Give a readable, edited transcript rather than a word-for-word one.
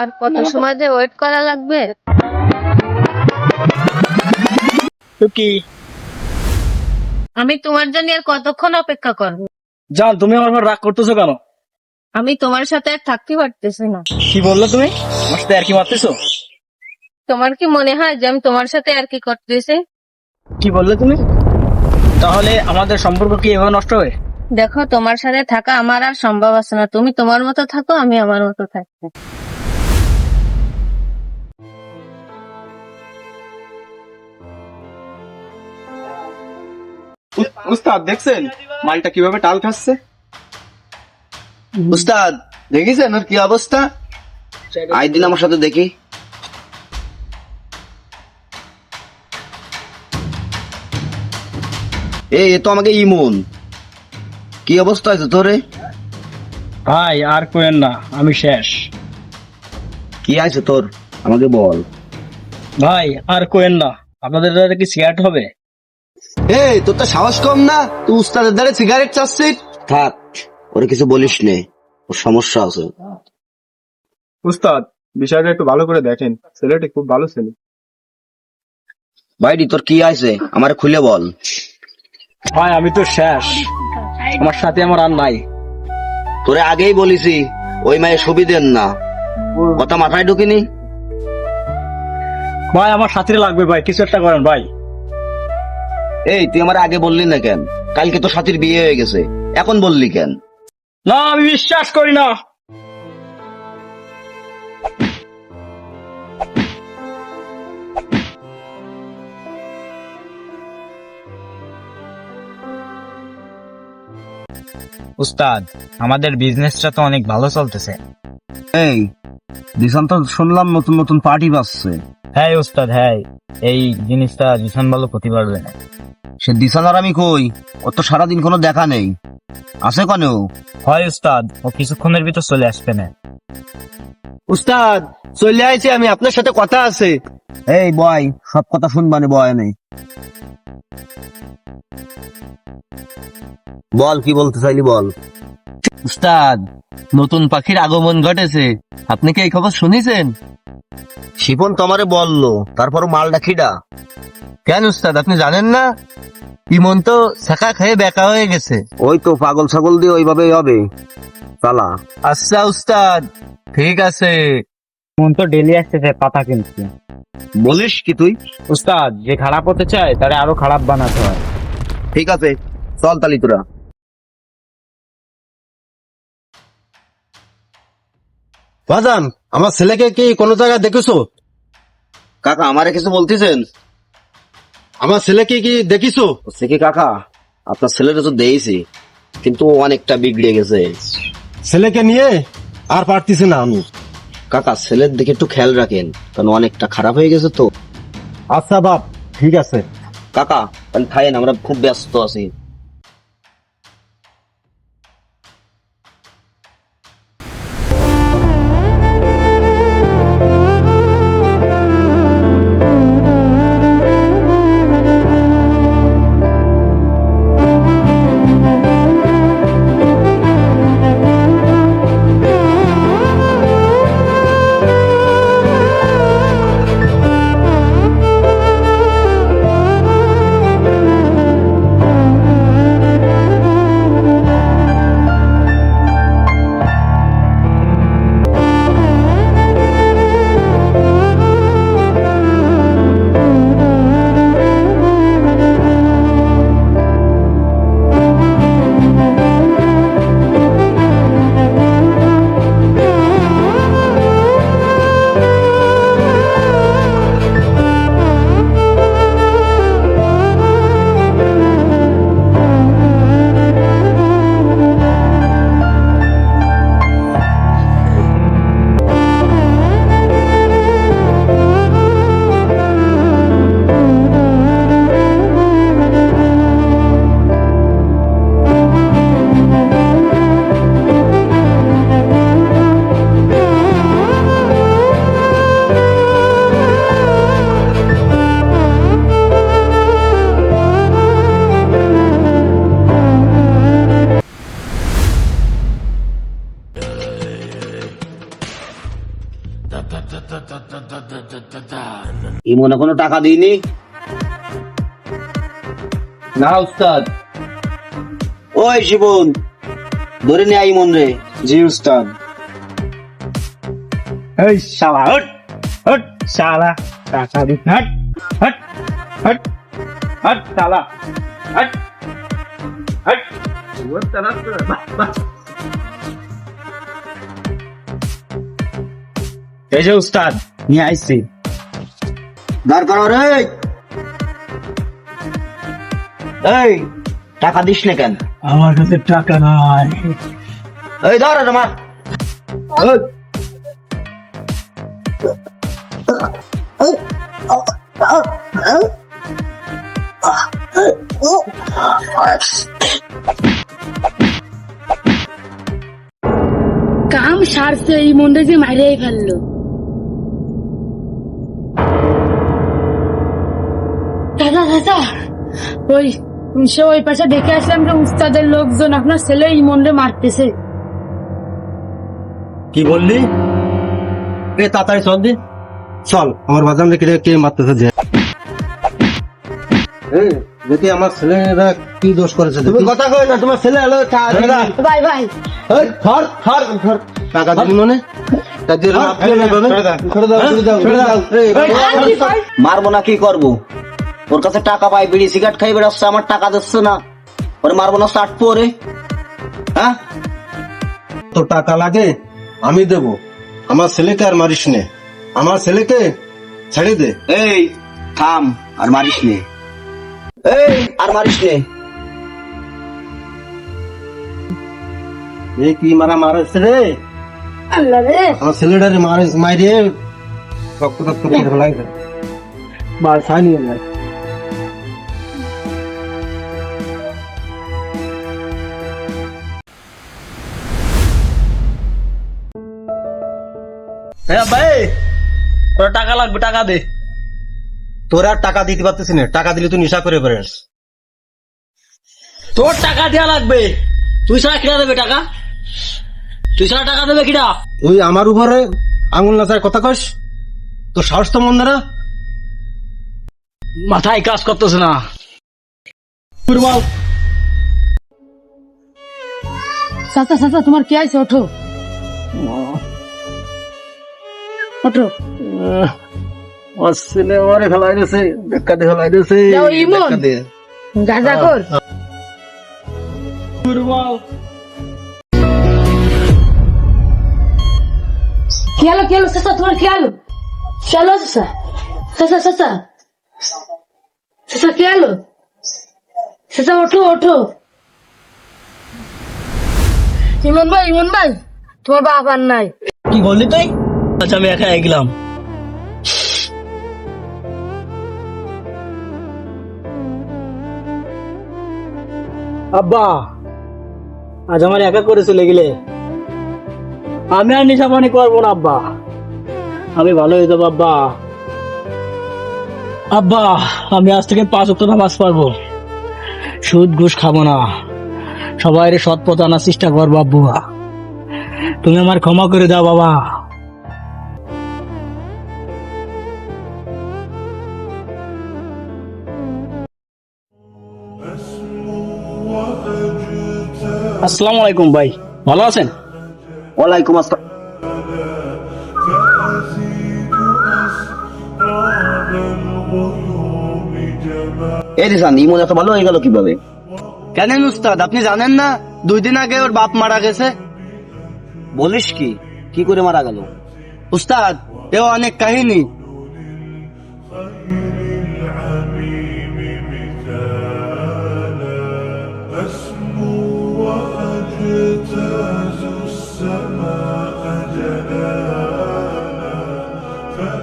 আর কত সময় যে ওয়েট করা লাগবে? তো কি আমি তোমার জন্য আর কতক্ষণ অপেক্ষা করব? জান, তুমি আমার উপর রাগ করতেছো কেন? আমি তোমার সাথে আর থাকতে পারতেছি না। কি বললে তুমি? আমার সাথে আর কি মারতেছো? তোমার কি মনে হয় যে আমি তোমার সাথে আর কি করতেছি? কি বললে তুমি? তাহলে আমাদের সম্পর্ক কি এভাবে নষ্ট হবে? দেখো, তোমার সাথে থাকা আমার আর সম্ভব আছে না। তুমি তোমার মতো থাকো, আমি আমার মতো থাকবো। উস্তাদ দেখছেন মালটা কিভাবে টাল খাচ্ছে? উস্তাদ দেখেছেন ওর কি অবস্থা? আই দিন আমার সাথে দেখি। এ তো আমাকে ইমন, কি অবস্থা আছে তোরে? ভাই আর কোয়েন না, আমি শেষ। কি আছে তোর আমাকে বল। ভাই আর কোয়েন না, আপনাদের দ্বারা কি সিগারেট হবে? এই তোর তো সাহস কম না, তুই উস্তাদের দ্বারা সিগারেট চাচ্ছিস? থাক, ওরে কিছু বলিস নে, ওর সমস্যা আছে। উস্তাদ বিষয়টা একটু ভালো করে দেখেন, ছেলেটি খুব ভালো ছেলে। ভাইডি তোর কি আছে আমারে খুলে বল। ভাই আমি তো শেষ, আমার সাথে আমার আর নাই। তোরে আগেই বলিছি ওই মায়ের সুবিধেন না, কথা মাথায় ঢুকিনি। ভাই আমার সাথে লাগবে ভাই, কিছু একটা করেন ভাই। এই তুই আমার আগে বললি না কেন? কালকে তো সাথীর বিয়ে হয়ে গেছে, এখন বললি কেন? না, আমি বিশ্বাস করি না। উস্তাদ, আমাদের বিজনেসটা তো অনেক ভালো চলতেছে। এই দিশান তো শুনলাম নতুন নতুন পার্টি পাচ্ছে। হ্যাঁ উস্তাদ, হ্যাঁ, এই জিনিসটা জিসান ভালো ক্ষতি পারবে না। সে দিশান আর আমি কই, ওর তো সারাদিন কোনো দেখা নেই, আছে কেন? হয় উস্তাদ, ও কিছুক্ষণের ভিতর চলে আসবে না। উস্তাদ চলে আইছি আমি, আপনার সাথে কথা আছে। এই বয়, সব কথা শুনবানে বয় নেই। বল কি বলতে চাইলি বল। উস্তাদ, নতুন পাখির আগমন ঘটেছে, আপনি কি এই খবর শুনেছেন? শিপন তোমারে বললো, তারপর মালটা খিডা? কেন উস্তাদ, আপনি জানেন না? ইমন তো ছাকা খেয়ে বেকা হয়ে গেছে। ওই তো পাগল ছাগল দিয়ে ওইভাবেই হবে, চালা। আচ্ছা উস্তাদ, ঠিক আছে। মন তো ডেলি আসতেছে পাতা কিনতে। বলিস কি তুই? উস্তাদ, যে খারাপ হতে চায় তারে আরো খারাপ বানাতে হয়। ঠিক আছে, চল তালি তোরা। বাজান, আমার ছেলেকে কি কোনো জায়গায় দেখেছো? কাকা আমারে কিছু বলতেছেন? আমার ছেলেকে কি দেখিছো? হচ্ছে কি কাকা, আপনার ছেলেটা তো দিয়েছি, কিন্তু ও অনেকটা বিগড়ে গেছে। ছেলেকে নিয়ে আর পারতেছি না আমি। কাকা ছেলের দিকে একটু খেয়াল রাখেন, কারণ অনেকটা খারাপ হয়ে গেছে তো। আচ্ছা বাপ, ঠিক আছে। কাকা তাহলে খাইয়েন, আমরা খুব ব্যস্ত আছি। ইমনে কোনো টাকা দিইনি? না উস্তাদ। ওই শিবন, ধরে নে ইমন রে। জি উস্তাদ। এই শালা হট হট শালা, টাকা দি হট হট হট হট শালা হট হট। এই যে উস্তাদ নিয়ে আইছি। দাঁড় করো রে। এই টাকা দিস না কেন? আমার কাছে টাকা নাই। এই ধর আমার। কাম সারছে, এই মন্ডে যে মারিয়াই ফেললো। দাদা দাদা, ওই সে ওই পাশে দেখে আসলাম যে উস্তাদের লোকজন আপনার ছেলে এই মন্ডে মারতেছে। কি বললি? এ তাড়াতাড়ি চল দি, চল আমার বাজান রে কে মারতেছে যে। দেখি আমার ছেলেরা কি দোষ করেছে। তুমি কথা কই না, তোমার ছেলে হলো ভাই ভাই টাকা দিবি মনে মারবো না কি করবো? ওর কাছে টাকা পাই, বিড়ি সিগারেট খাই বেড়াচ্ছে, আমার টাকা দিচ্ছে না। ওরে মারবো না চাট পরে? হ্যাঁ, তো টাকা লাগে আমি দেবো। আমার ছেলেকে আর মারিস নে, আমার ছেলেকে ছেড়ে দে। এই থাম, আর মারিস নে। এই আর মারিস নে। এ কি মারাছে রে? আল্লাহ রে, আমার ছেলেটারে মারিয়ে রক্ত করে ফেলাই মার সানিয়ে না। হ্যাঁ ভাই, তোর টাকা লাগবে, টাকা দে। তোর আর টাকা দিতে পারতেছি না, টাকা দিলে তুই নেশা করে বেড়াস। তোর টাকা দেওয়া লাগবে। তুই ছাড়া কিনা দেবে টাকা? তুই ছাড়া টাকা দেবে কিনা? তুই আমার উপরে আঙুল নাচার কথা কস? তোর সাহস তো মন্দ না। মাথায় কাজ করতেছে না। চাচা চাচা তোমার কি আছে? ওঠো ওঠো। ছেলে ওরে ফেলাই দিয়েছে, বেকা দিয়ে ফেলাই দিয়েছে। যাও ইমন, গাঁজা কর। কি হলো চাচা, তোমার কি হলো? চলো চাচা চাচা চাচা চাচা, কি হলো? চাচা ওঠো ওঠো। ইমন ভাই তোমার বাপ আর নাই। কি বললি তুই? আচ্ছা আমি একা গেলাম। আব্বা, আজ আমার একা করে চলে গেলে। আমি আর নেশা পানি করবো না আব্বা, আমি ভালো হয়ে যাবো আব্বা। আব্বা, আমি আজ থেকে 5 ওয়াক্ত নামাজ পড়বো, সুদ ঘুষ খাবো না, সবাই সৎ পথে আনার চেষ্টা করবো। আব্বুয়া, তুমি আমার ক্ষমা করে দাও বাবা। আসসালামু আলাইকুম ভাই, ভালো আছেন? ওয়ালাইকুম আসসালাম। এই রিসান, ইমন এত ভালো হয়ে গেল কিভাবে? কেন উস্তাদ, আপনি জানেন না 2 দিন আগে ওর বাপ মারা গেছে? বলিস কি? কি করে মারা গেল? উস্তাদ, এও অনেক কাহিনী।